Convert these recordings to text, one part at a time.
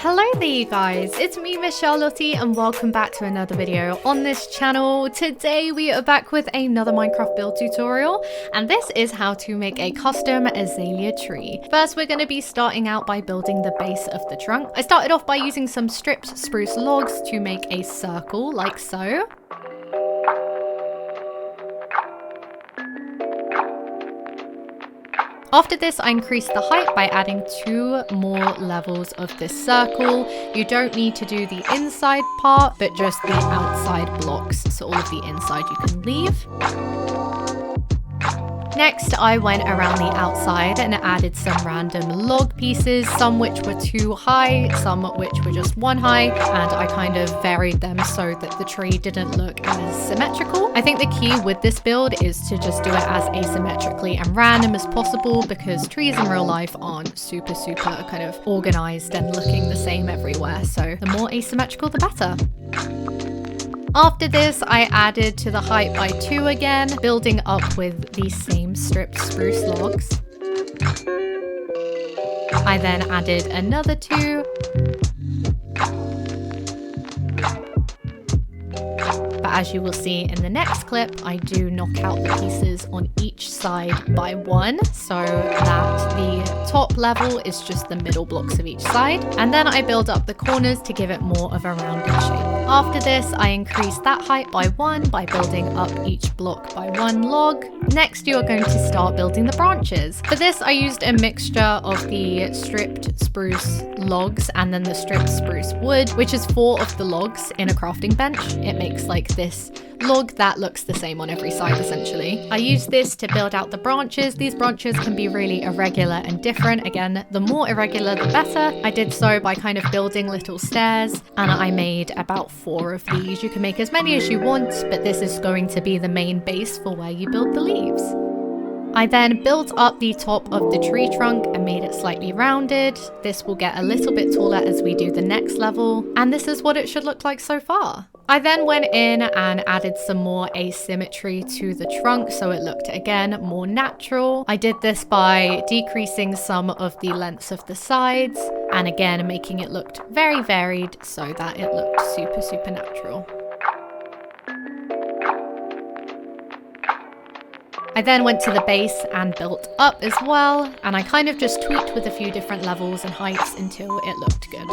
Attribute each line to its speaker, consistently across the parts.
Speaker 1: Hello there you guys, it's me MissCharlottie and welcome back to another video on this channel. Today we are back with another Minecraft build tutorial and this is how to make a custom azalea tree. First we're going to be starting out by building the base of the trunk. I started off by using some stripped spruce logs to make a circle like so. After this, I increased the height by adding 2 more levels of this circle. You don't need to do the inside part, but just the outside blocks. So all of the inside you can leave. Next, I went around the outside and added some random log pieces, some which were 2 high, some which were just 1 high, and I kind of varied them so that the tree didn't look as symmetrical. I think the key with this build is to just do it as asymmetrically and random as possible because trees in real life aren't super kind of organized and looking the same everywhere, so the more asymmetrical the better. After this, I added to the height by 2 again, building up with the same stripped spruce logs. I then added another 2. But as you will see in the next clip, I do knock out the pieces on each side by 1, so that the top level is just the middle blocks of each side. And then I build up the corners to give it more of a rounded shape. After this, I increase that height by 1 by building up each block by 1 log. Next, you are going to start building the branches. For this, I used a mixture of the stripped spruce logs and then the stripped spruce wood, which is 4 of the logs in a crafting bench. It makes like this log that looks the same on every side essentially. I used this to build out the branches. These branches can be really irregular and different. Again, the more irregular the better. I did so by kind of building little stairs and I made about 4 of these. You can make as many as you want, but this is going to be the main base for where you build the leaves. I then built up the top of the tree trunk and made it slightly rounded. This will get a little bit taller as we do the next level, and this is what it should look like so far. I then went in and added some more asymmetry to the trunk so it looked again more natural. I did this by decreasing some of the lengths of the sides and again making it look very varied so that it looked super natural. I then went to the base and built up as well, and I kind of just tweaked with a few different levels and heights until it looked good.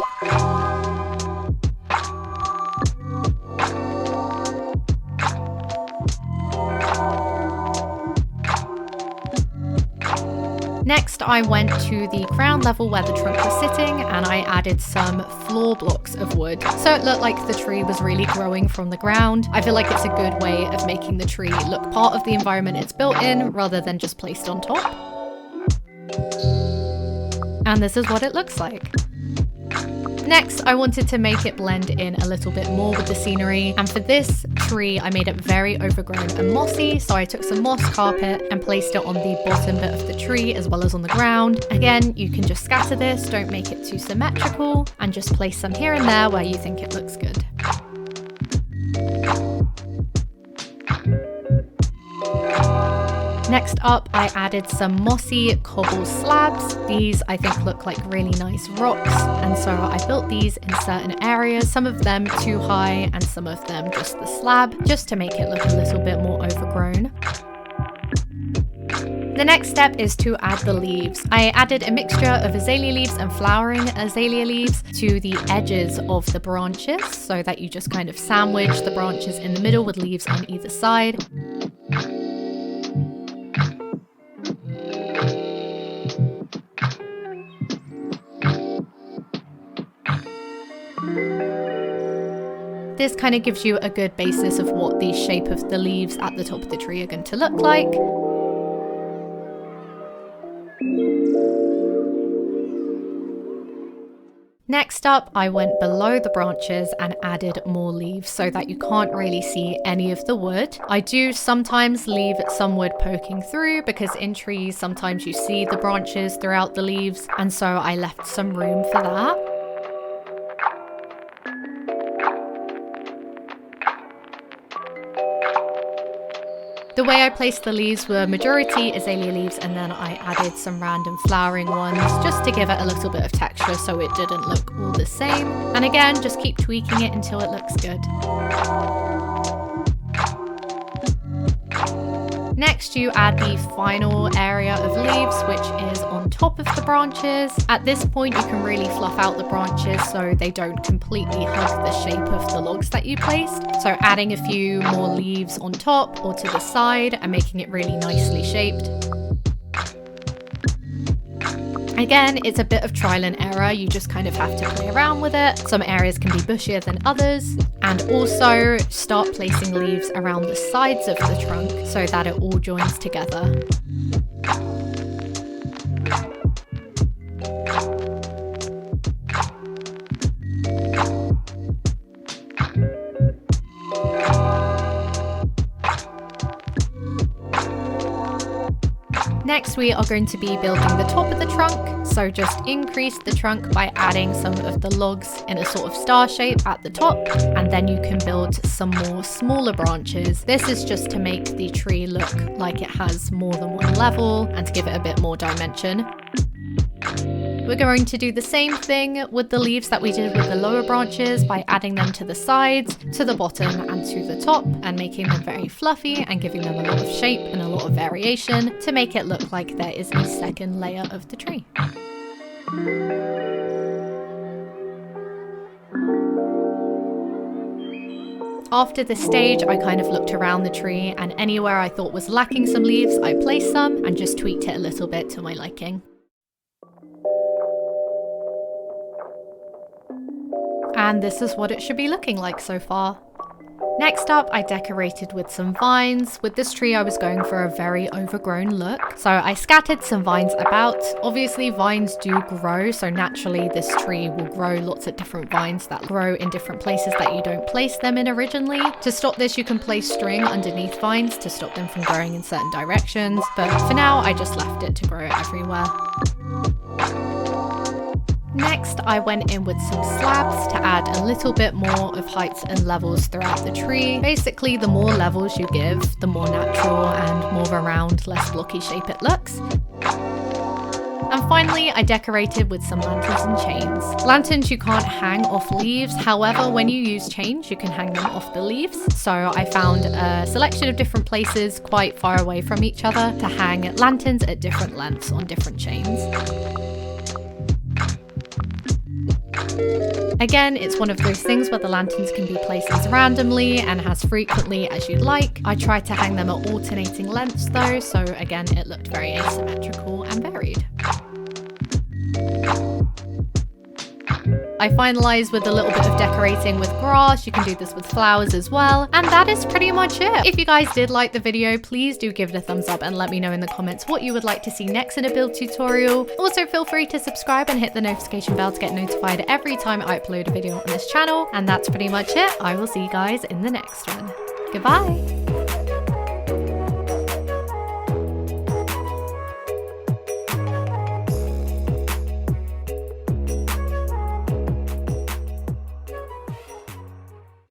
Speaker 1: Next, I went to the ground level where the trunk was sitting and I added some floor blocks of wood. So it looked like the tree was really growing from the ground. I feel like it's a good way of making the tree look part of the environment it's built in rather than just placed on top. And this is what it looks like. Next, I wanted to make it blend in a little bit more with the scenery, and for this tree I made it very overgrown and mossy, so I took some moss carpet and placed it on the bottom bit of the tree as well as on the ground. Again, you can just scatter this, don't make it too symmetrical, and just place some here and there where you think it looks good. Next up, I added some mossy cobble slabs. These I think look like really nice rocks, and so I built these in certain areas, some of them too high and some of them just the slab, just to make it look a little bit more overgrown. The next step is to add the leaves. I added a mixture of azalea leaves and flowering azalea leaves to the edges of the branches so that you just kind of sandwich the branches in the middle with leaves on either side. This kind of gives you a good basis of what the shape of the leaves at the top of the tree are going to look like. Next up, I went below the branches and added more leaves so that you can't really see any of the wood. I do sometimes leave some wood poking through because in trees sometimes you see the branches throughout the leaves, and so I left some room for that. The way I placed the leaves were majority azalea leaves, and then I added some random flowering ones just to give it a little bit of texture so it didn't look all the same. And again, just keep tweaking it until it looks good. Next, you add the final area of leaves, which is on top of the branches. At this point, you can really fluff out the branches so they don't completely hug the shape of the logs that you placed. So adding a few more leaves on top or to the side and making it really nicely shaped. Again, it's a bit of trial and error, you just kind of have to play around with it. Some areas can be bushier than others. And also start placing leaves around the sides of the trunk so that it all joins together. Next, we are going to be building the top of the trunk, so just increase the trunk by adding some of the logs in a sort of star shape at the top, and then you can build some more smaller branches. This is just to make the tree look like it has more than one level and to give it a bit more dimension. We're going to do the same thing with the leaves that we did with the lower branches by adding them to the sides, to the bottom and to the top, and making them very fluffy and giving them a lot of shape and a lot of variation to make it look like there is a second layer of the tree. After this stage, I kind of looked around the tree, and anywhere I thought was lacking some leaves, I placed some and just tweaked it a little bit to my liking. And this is what it should be looking like so far. Next up, I decorated with some vines. With this tree, I was going for a very overgrown look. So I scattered some vines about. Obviously, vines do grow, so naturally this tree will grow lots of different vines that grow in different places that you don't place them in originally. To stop this, you can place string underneath vines to stop them from growing in certain directions. But for now, I just left it to grow everywhere. Next, I went in with some slabs to add a little bit more of heights and levels throughout the tree. Basically, the more levels you give, the more natural and more of a round, less blocky shape it looks. And finally, I decorated with some lanterns and chains. Lanterns you can't hang off leaves, however, when you use chains, you can hang them off the leaves. So I found a selection of different places quite far away from each other to hang lanterns at different lengths on different chains. Again, it's one of those things where the lanterns can be placed as randomly and as frequently as you'd like. I tried to hang them at alternating lengths though, so again, it looked very asymmetrical and varied. I finalized with a little bit of decorating with grass. You can do this with flowers as well. And that is pretty much it. If you guys did like the video, please do give it a thumbs up and let me know in the comments what you would like to see next in a build tutorial. Also, feel free to subscribe and hit the notification bell to get notified every time I upload a video on this channel. And that's pretty much it. I will see you guys in the next one. Goodbye.